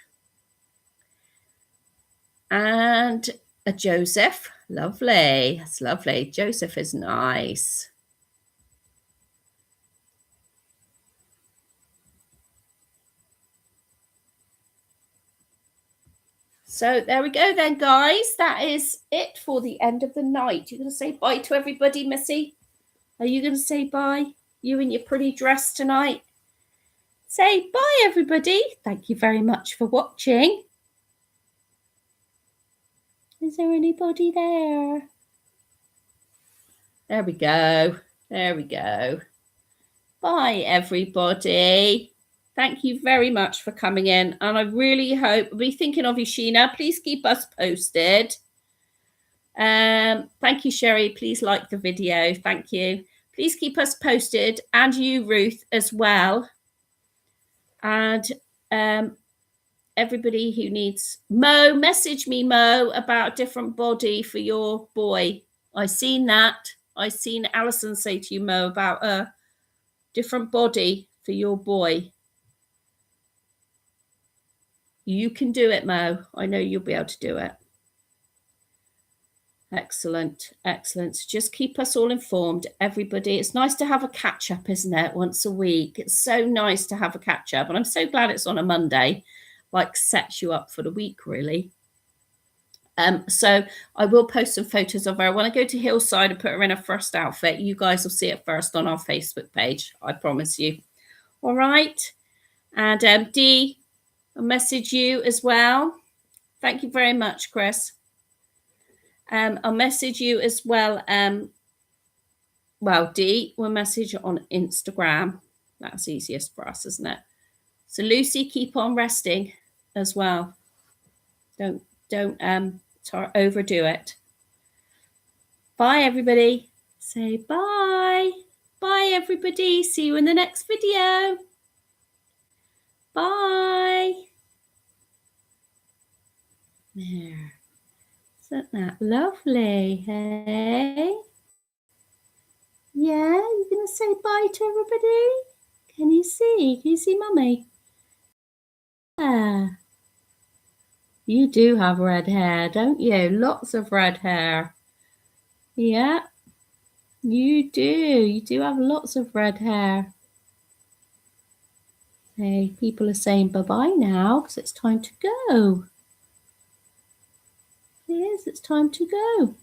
And a Joseph. Lovely. That's lovely. Joseph is nice. So there we go then, guys. That is it for the end of the night. You're going to say bye to everybody, Missy? Are you going to say bye? You in your pretty dress tonight? Say bye, everybody. Thank you very much for watching. Is there anybody there? There we go. There we go. Bye, everybody. Thank you very much for coming in. And I really hope, we'll be thinking of you, Sheena. Please keep us posted. Thank you, Sherry. Please like the video. Thank you. Please keep us posted. And you, Ruth, as well. And everybody who needs... Mo, message me, Mo, about a different body for your boy. I seen that. I seen Alison say to you, Mo, about a different body for your boy. You can do it, Mo. I know you'll be able to do it. Excellent, excellent. So just keep us all informed, everybody. It's nice to have a catch up, isn't it? Once a week. It's so nice to have a catch up. And I'm so glad it's on a Monday, like sets you up for the week, really. So I will post some photos of her. When I go to Hillside and put her in her first outfit, you guys will see it first on our Facebook page. I promise you. All right. And Dee, I'll message you as well. Thank you very much, Chris. I'll message you as well. Well, Dee will message on Instagram. That's easiest for us, isn't it? So Lucy, keep on resting as well. Don't overdo it. Bye, everybody. Say bye. Bye, everybody. See you in the next video. Bye. There. Isn't that lovely? Hey? Yeah, you're going to say bye to everybody? Can you see? Can you see Mummy? Yeah. You do have red hair, don't you? Lots of red hair. Yeah, you do. You do have lots of red hair. Hey, people are saying bye-bye now because it's time to go. It is, it's time to go.